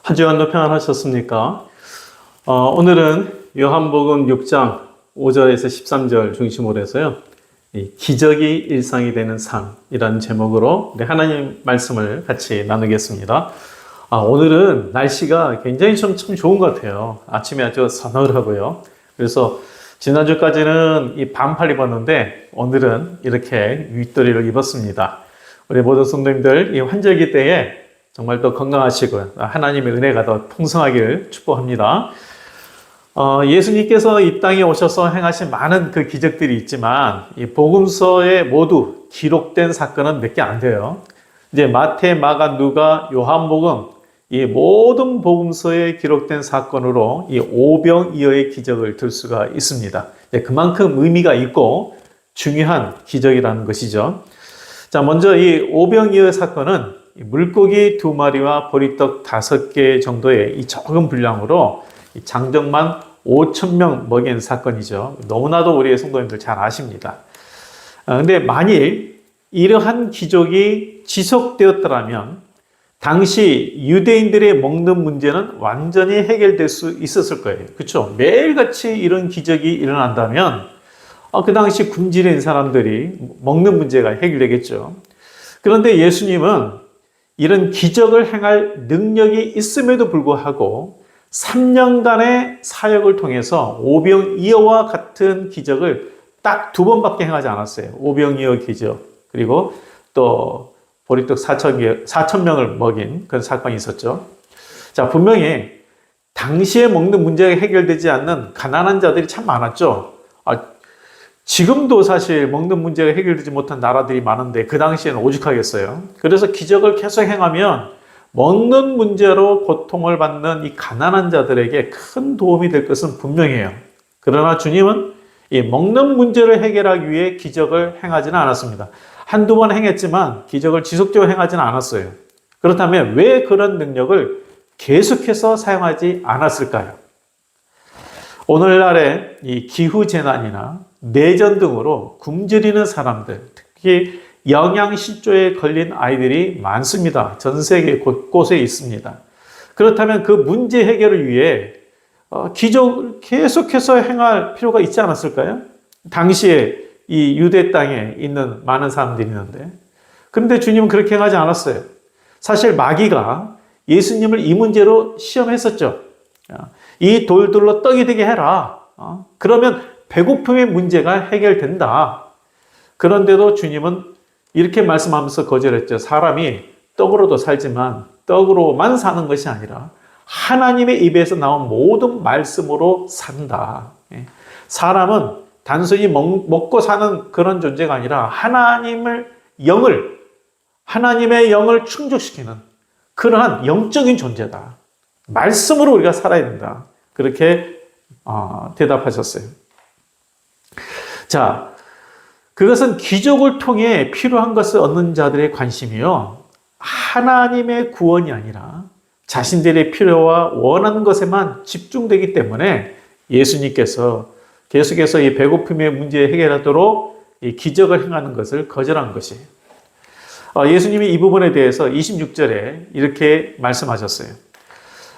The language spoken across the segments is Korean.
한 주간도 평안하셨습니까? 오늘은 요한복음 6장 5절에서 13절 중심으로 해서요. 이 기적이 일상이 되는 삶이라는 제목으로 우리 하나님 말씀을 같이 나누겠습니다. 오늘은 날씨가 굉장히 참 좋은 것 같아요. 아침에 아주 서늘하고요. 그래서 지난주까지는 이 반팔 입었는데 오늘은 이렇게 윗도리를 입었습니다. 우리 모든 성도님들 이 환절기 때에 정말 더 건강하시고 하나님의 은혜가 더 풍성하기를 축복합니다. 예수님께서 이 땅에 오셔서 행하신 많은 그 기적들이 있지만 이 복음서에 모두 기록된 사건은 몇 개 안 돼요. 이제 마태, 마가, 누가, 요한복음 이 모든 복음서에 기록된 사건으로 이 오병이어의 기적을 들 수가 있습니다. 그만큼 의미가 있고 중요한 기적이라는 것이죠. 자, 먼저 이 오병이어 사건은 물고기 2마리와 보리떡 5개 정도의 이 적은 분량으로 장정만 5,000명 먹인 사건이죠. 너무나도 우리의 성도님들 잘 아십니다. 근데 만일 이러한 기적이 지속되었더라면 당시 유대인들의 먹는 문제는 완전히 해결될 수 있었을 거예요. 그렇죠? 매일같이 이런 기적이 일어난다면 그 당시 굶주린 사람들이 먹는 문제가 해결되겠죠. 그런데 예수님은 이런 기적을 행할 능력이 있음에도 불구하고 3년간의 사역을 통해서 오병이어와 같은 기적을 딱 2번밖에 행하지 않았어요. 오병이어 기적, 그리고 또 보리떡 4,000명을 먹인 그런 사건이 있었죠. 자, 분명히 당시에 먹는 문제가 해결되지 않는 가난한 자들이 참 많았죠. 지금도 사실 먹는 문제가 해결되지 못한 나라들이 많은데 그 당시에는 오죽하겠어요. 그래서 기적을 계속 행하면 먹는 문제로 고통을 받는 이 가난한 자들에게 큰 도움이 될 것은 분명해요. 그러나 주님은 이 먹는 문제를 해결하기 위해 기적을 행하지는 않았습니다. 한두 번 행했지만 기적을 지속적으로 행하지는 않았어요. 그렇다면 왜 그런 능력을 계속해서 사용하지 않았을까요? 오늘날의 이 기후재난이나 내전 등으로 굶주리는 사람들, 특히 영양실조에 걸린 아이들이 많습니다. 전 세계 곳곳에 있습니다. 그렇다면 그 문제 해결을 위해 기적을 계속해서 행할 필요가 있지 않았을까요? 당시에 이 유대 땅에 있는 많은 사람들이 있는데, 그런데 주님은 그렇게 행하지 않았어요. 사실 마귀가 예수님을 이 문제로 시험했었죠. 이 돌들로 떡이 되게 해라. 그러면 배고픔의 문제가 해결된다. 그런데도 주님은 이렇게 말씀하면서 거절했죠. 사람이 떡으로도 살지만 떡으로만 사는 것이 아니라 하나님의 입에서 나온 모든 말씀으로 산다. 사람은 단순히 먹고 사는 그런 존재가 아니라 하나님의 영을 충족시키는 그러한 영적인 존재다. 말씀으로 우리가 살아야 된다. 그렇게 대답하셨어요. 자, 그것은 기적을 통해 필요한 것을 얻는 자들의 관심이요. 하나님의 구원이 아니라 자신들의 필요와 원하는 것에만 집중되기 때문에 예수님께서 계속해서 이 배고픔의 문제 해결하도록 이 기적을 행하는 것을 거절한 것이에요. 예수님이 이 부분에 대해서 26절에 이렇게 말씀하셨어요.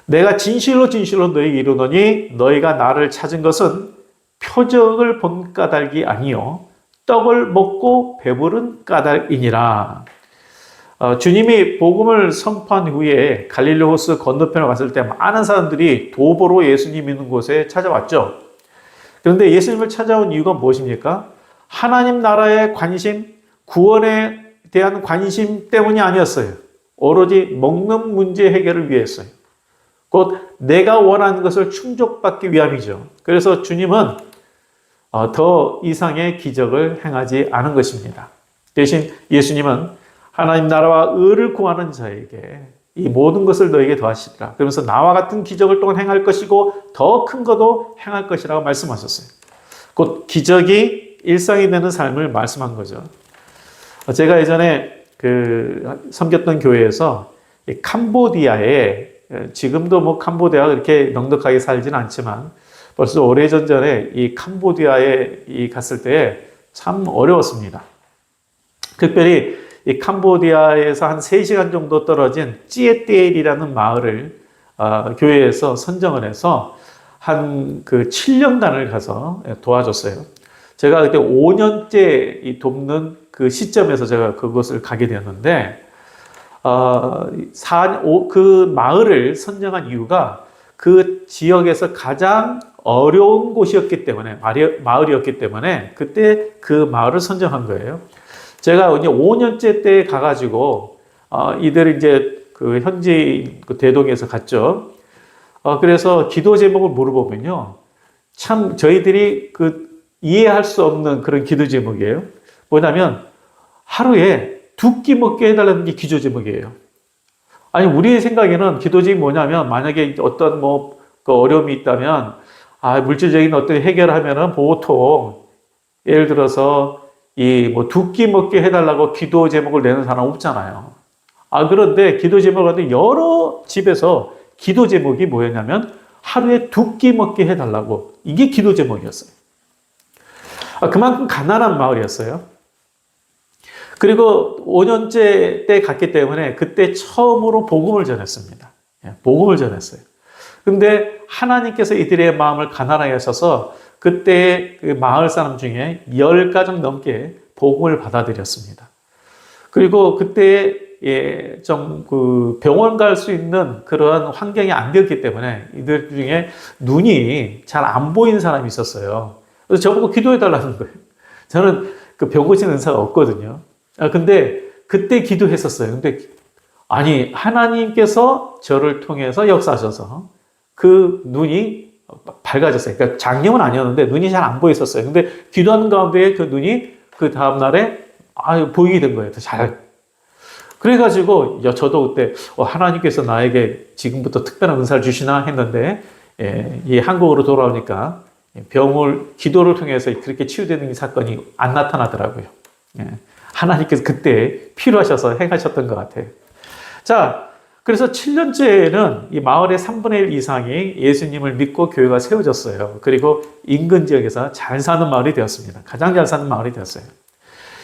내가 진실로 너희에게 이르노니 너희가 나를 찾은 것은 표적을 본 까닭이 아니요 떡을 먹고 배부른 까닭이니라. 주님이 복음을 선포한 후에 갈릴리 호수 건너편에 갔을 때 많은 사람들이 도보로 예수님 있는 곳에 찾아왔죠. 그런데 예수님을 찾아온 이유가 무엇입니까? 하나님 나라의 관심, 구원에 대한 관심 때문이 아니었어요. 오로지 먹는 문제 해결을 위해서요. 곧 내가 원하는 것을 충족받기 위함이죠. 그래서 주님은 더 이상의 기적을 행하지 않은 것입니다. 대신 예수님은 하나님 나라와 의를 구하는 자에게 이 모든 것을 너에게 더하시리라. 그러면서 나와 같은 기적을 또한 행할 것이고 더 큰 것도 행할 것이라고 말씀하셨어요. 곧 기적이 일상이 되는 삶을 말씀한 거죠. 제가 예전에 섬겼던 교회에서 캄보디아에 지금도 캄보디아가 그렇게 넉넉하게 살지는 않지만 벌써 오래전 전에 이 캄보디아에 갔을 때 참 어려웠습니다. 특별히 이 캄보디아에서 한 3시간 정도 떨어진 찌에띠엘이라는 마을을 교회에서 선정을 해서 한 그 7년간을 가서 도와줬어요. 제가 그때 5년째 돕는 그 시점에서 제가 그곳을 가게 되었는데, 그 마을을 선정한 이유가 그 지역에서 가장 어려운 곳이었기 때문에, 마을이었기 때문에 그때 그 마을을 선정한 거예요. 제가 이제 5년째 때 가가지고, 이들이 이제 그 현지인 그 대동에서 갔죠. 그래서 기도 제목을 물어보면요. 참 저희들이 그 이해할 수 없는 그런 기도 제목이에요. 뭐냐면 하루에 2끼 먹게 해달라는 게 기도 제목이에요. 아니, 우리의 생각에는 기도 제목이 뭐냐면 만약에 어떤 그 어려움이 있다면 물질적인 어떤 해결하면은 보통 예를 들어서 이 2끼 먹게 해달라고 기도 제목을 내는 사람 없잖아요. 그런데 기도 제목은 여러 집에서 기도 제목이 뭐였냐면 하루에 2끼 먹게 해달라고, 이게 기도 제목이었어요. 그만큼 가난한 마을이었어요. 그리고 5년째 때 갔기 때문에 그때 처음으로 복음을 전했습니다. 복음을 전했어요. 근데 하나님께서 이들의 마음을 가난하게 하셔서 그때 그 마을 사람 중에 10가정 넘게 복음을 받아들였습니다. 그리고 그때 좀 그 병원 갈 수 있는 그런 환경이 안 되었기 때문에 이들 중에 눈이 잘 안 보이는 사람이 있었어요. 그래서 저보고 기도해 달라는 거예요. 저는 그 병 고치는 은사가 없거든요. 근데 그때 기도했었어요. 근데 아니, 하나님께서 저를 통해서 역사하셔서 그 눈이 밝아졌어요. 그러니까 장염은 아니었는데 눈이 잘 안 보였었어요. 근데 기도하는 가운데 그 눈이 그 다음날에 보이게 된 거예요. 더 잘. 그래가지고 저도 그때 하나님께서 나에게 지금부터 특별한 은사를 주시나 했는데, 이 한국으로 돌아오니까 기도를 통해서 그렇게 치유되는 사건이 안 나타나더라고요. 하나님께서 그때 필요하셔서 행하셨던 것 같아요. 자, 그래서 7년째에는 이 마을의 3분의 1 이상이 예수님을 믿고 교회가 세워졌어요. 그리고 인근 지역에서 잘 사는 마을이 되었습니다. 가장 잘 사는 마을이 되었어요.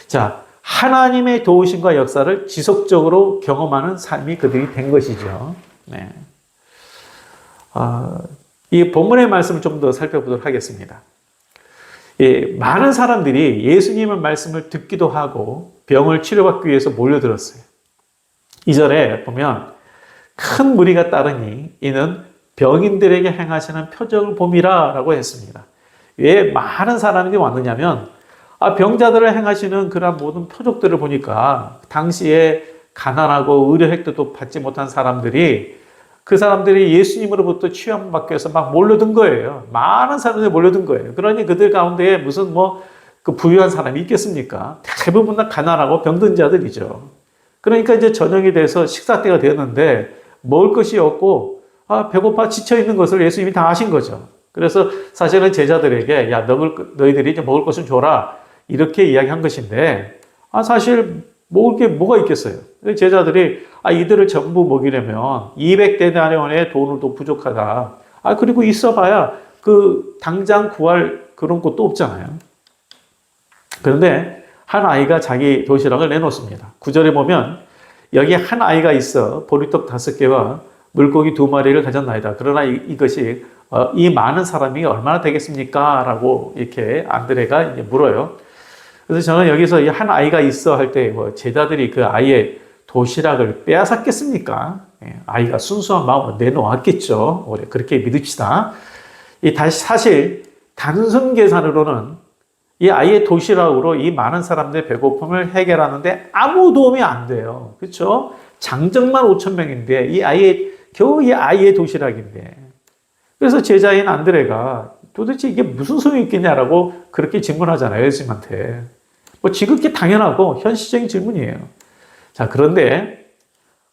자, 하나님의 도우심과 역사를 지속적으로 경험하는 삶이 그들이 된 것이죠. 네. 이 본문의 말씀을 좀 더 살펴보도록 하겠습니다. 많은 사람들이 예수님의 말씀을 듣기도 하고 병을 치료받기 위해서 몰려들었어요. 2절에 보면 큰 무리가 따르니 이는 병인들에게 행하시는 표적을 봄이라 라고 했습니다. 왜 많은 사람들이 왔느냐면 병자들을 행하시는 그런 모든 표적들을 보니까 당시에 가난하고 의료 혜택도 받지 못한 사람들이, 그 사람들이 예수님으로부터 치유받기 위해서 막 몰려든 거예요. 많은 사람들이 몰려든 거예요. 그러니 그들 가운데 무슨 그 부유한 사람이 있겠습니까? 대부분 다 가난하고 병든 자들이죠. 그러니까 이제 저녁이 돼서 식사 때가 되었는데 먹을 것이 없고 배고파 지쳐 있는 것을 예수님이 다 아신 거죠. 그래서 사실은 제자들에게 너희들이 이제 먹을 것을 줘라 이렇게 이야기한 것인데, 사실 먹을 게 뭐가 있겠어요. 제자들이 이들을 전부 먹이려면 200데나리온의 돈으로도 부족하다. 그리고 있어봐야 그 당장 구할 그런 것도 없잖아요. 그런데 한 아이가 자기 도시락을 내놓습니다. 9절에 보면 여기 한 아이가 있어 보리떡 5개와 물고기 2마리를 가졌나이다. 그러나 이것이 이 많은 사람이 얼마나 되겠습니까? 라고 이렇게 안드레가 이제 물어요. 그래서 저는 여기서 이 한 아이가 있어 할 때 제자들이 그 아이의 도시락을 빼앗았겠습니까? 아이가 순수한 마음으로 내놓았겠죠. 그렇게 믿읍시다. 사실 단순 계산으로는 이 아이의 도시락으로 이 많은 사람들의 배고픔을 해결하는데 아무 도움이 안 돼요. 그렇죠? 장정만 5,000명인데 겨우 이 아이의 도시락인데. 그래서 제자인 안드레가 도대체 이게 무슨 소용이 있겠냐라고 그렇게 질문하잖아요. 예수님한테. 지극히 당연하고 현실적인 질문이에요. 자, 그런데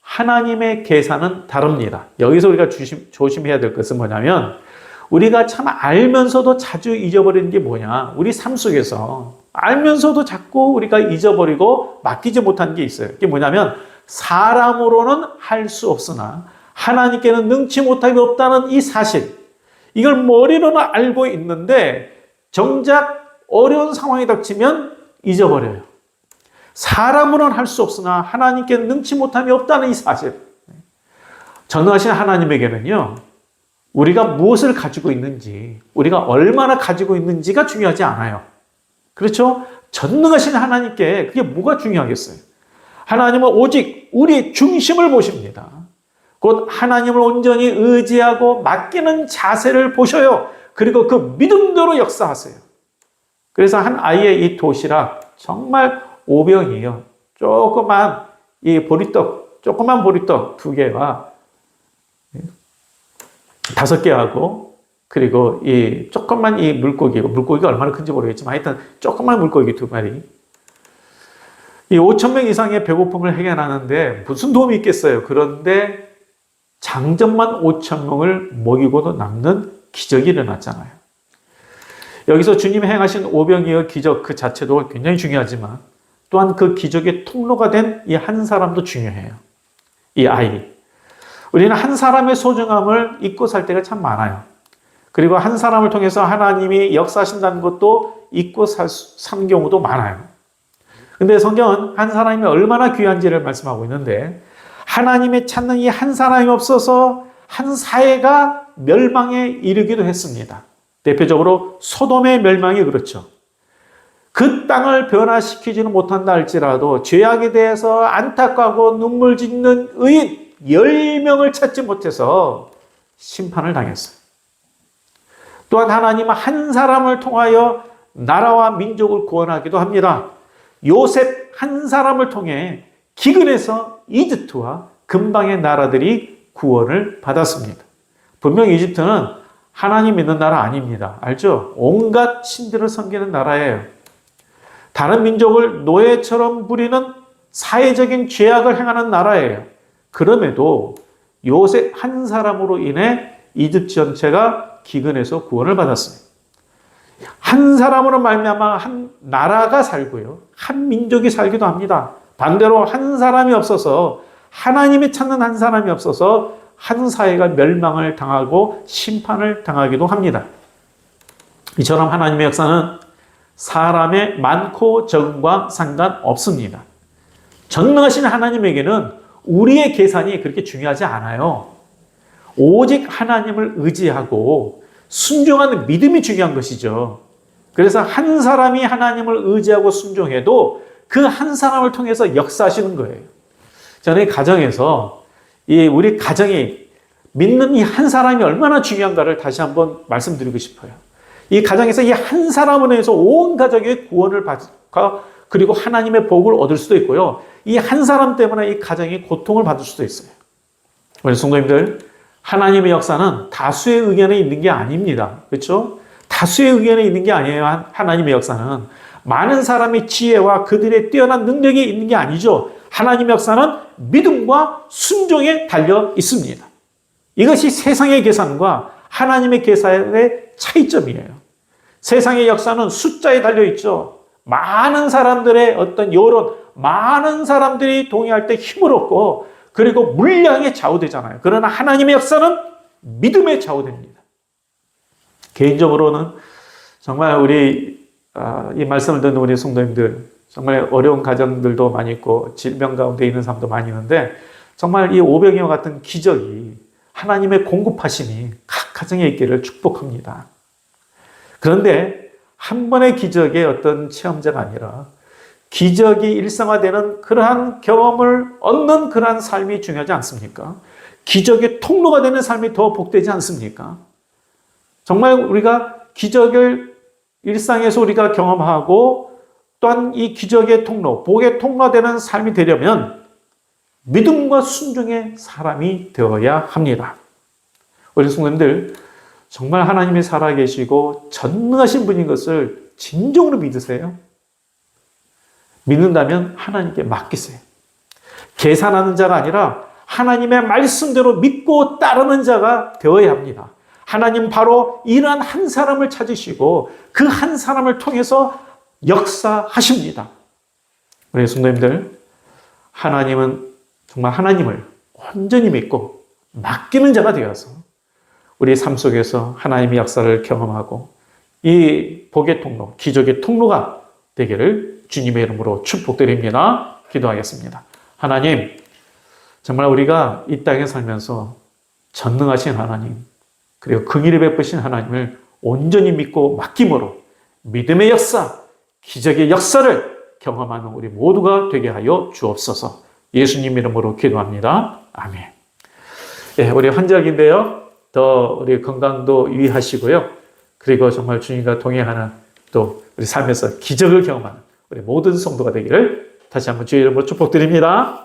하나님의 계산은 다릅니다. 여기서 우리가 조심해야 될 것은 뭐냐면, 우리가 참 알면서도 자주 잊어버리는 게 뭐냐. 우리 삶 속에서 알면서도 자꾸 우리가 잊어버리고 맡기지 못한 게 있어요. 그게 뭐냐면, 사람으로는 할 수 없으나 하나님께는 능치 못함이 없다는 이 사실. 이걸 머리로는 알고 있는데 정작 어려운 상황이 닥치면 잊어버려요. 사람으로는 할 수 없으나 하나님께는 능치 못함이 없다는 이 사실. 전능하신 하나님에게는요, 우리가 무엇을 가지고 있는지, 우리가 얼마나 가지고 있는지가 중요하지 않아요. 그렇죠? 전능하신 하나님께 그게 뭐가 중요하겠어요? 하나님은 오직 우리의 중심을 보십니다. 곧 하나님을 온전히 의지하고 맡기는 자세를 보셔요. 그리고 그 믿음대로 역사하세요. 그래서 한 아이의 이 도시락 정말 오병이에요. 조그만 보리떡 2개와 5개하고 그리고 이 조그만 이 물고기가 얼마나 큰지 모르겠지만 하여튼 조그만 물고기 2마리. 이 5,000명 이상의 배고픔을 해결하는데 무슨 도움이 있겠어요. 그런데 장정만 5,000명을 먹이고도 남는 기적이 일어났잖아요. 여기서 주님이 행하신 오병이어 기적 그 자체도 굉장히 중요하지만 또한 그 기적의 통로가 된 이 한 사람도 중요해요. 이 아이. 우리는 한 사람의 소중함을 잊고 살 때가 참 많아요. 그리고 한 사람을 통해서 하나님이 역사하신다는 것도 잊고 사는 경우도 많아요. 근데 성경은 한 사람이 얼마나 귀한지를 말씀하고 있는데 하나님의 찾는 이 한 사람이 없어서 한 사회가 멸망에 이르기도 했습니다. 대표적으로 소돔의 멸망이 그렇죠. 그 땅을 변화시키지는 못한다 할지라도 죄악에 대해서 안타까워 눈물 짓는 의인 10명을 찾지 못해서 심판을 당했어요. 또한 하나님은 한 사람을 통하여 나라와 민족을 구원하기도 합니다. 요셉 한 사람을 통해 기근에서 이집트와 근방의 나라들이 구원을 받았습니다. 분명 이집트는 하나님 믿는 나라 아닙니다. 알죠? 온갖 신들을 섬기는 나라예요. 다른 민족을 노예처럼 부리는 사회적인 죄악을 행하는 나라예요. 그럼에도 요셉 한 사람으로 인해 이집트 전체가 기근에서 구원을 받았어요. 한 사람으로 말미암아 한 나라가 살고요. 한 민족이 살기도 합니다. 반대로 한 사람이 없어서 하나님이 찾는 한 사람이 없어서 한 사회가 멸망을 당하고 심판을 당하기도 합니다. 이처럼 하나님의 역사는 사람의 많고 적음과 상관없습니다. 전능하신 하나님에게는 우리의 계산이 그렇게 중요하지 않아요. 오직 하나님을 의지하고 순종하는 믿음이 중요한 것이죠. 그래서 한 사람이 하나님을 의지하고 순종해도 그 한 사람을 통해서 역사하시는 거예요. 저는 가정에서 우리 가정이 믿는 이 한 사람이 얼마나 중요한가를 다시 한번 말씀드리고 싶어요. 이 가정에서 이 한 사람을 인해서 온 가족의 구원을 받고 그리고 하나님의 복을 얻을 수도 있고요. 이 한 사람 때문에 이 가정이 고통을 받을 수도 있어요. 우리 성도님들, 하나님의 역사는 다수의 의견에 있는 게 아닙니다. 그렇죠? 다수의 의견에 있는 게 아니에요. 하나님의 역사는 많은 사람의 지혜와 그들의 뛰어난 능력이 있는 게 아니죠. 하나님의 역사는 믿음과 순종에 달려 있습니다. 이것이 세상의 계산과 하나님의 계산의 차이점이에요. 세상의 역사는 숫자에 달려 있죠. 많은 사람들의 어떤 여론, 많은 사람들이 동의할 때 힘을 얻고 그리고 물량에 좌우되잖아요. 그러나 하나님의 역사는 믿음에 좌우됩니다. 개인적으로는 정말 우리 이 말씀을 듣는 우리 성도님들 정말 어려운 가정들도 많이 있고 질병 가운데 있는 사람도 많이 있는데 정말 이 오병이와 같은 기적이 하나님의 공급하심이 각 가정에 있기를 축복합니다. 그런데 한 번의 기적의 어떤 체험자가 아니라 기적이 일상화되는 그러한 경험을 얻는 그러한 삶이 중요하지 않습니까? 기적의 통로가 되는 삶이 더 복되지 않습니까? 정말 우리가 기적을 일상에서 우리가 경험하고 또한 이 기적의 통로, 복의 통로가 되는 삶이 되려면 믿음과 순종의 사람이 되어야 합니다. 우리 성도님들 정말 하나님이 살아계시고 전능하신 분인 것을 진정으로 믿으세요? 믿는다면 하나님께 맡기세요. 계산하는 자가 아니라 하나님의 말씀대로 믿고 따르는 자가 되어야 합니다. 하나님 바로 이러한 한 사람을 찾으시고 그 한 사람을 통해서 역사하십니다. 우리 성도님들, 하나님은 정말 하나님을 온전히 믿고 맡기는 자가 되어서 우리 삶 속에서 하나님의 역사를 경험하고 이 복의 통로, 기적의 통로가 되기를 주님의 이름으로 축복드립니다. 기도하겠습니다. 하나님, 정말 우리가 이 땅에 살면서 전능하신 하나님, 그리고 긍휼히 베푸신 하나님을 온전히 믿고 맡김으로 믿음의 역사, 기적의 역사를 경험하는 우리 모두가 되게 하여 주옵소서. 예수님 이름으로 기도합니다. 아멘. 예, 우리 환절기인데요. 더 우리 건강도 유의하시고요. 그리고 정말 주님과 동행하는 또 우리 삶에서 기적을 경험하는 우리 모든 성도가 되기를 다시 한번 주의 이름으로 축복드립니다.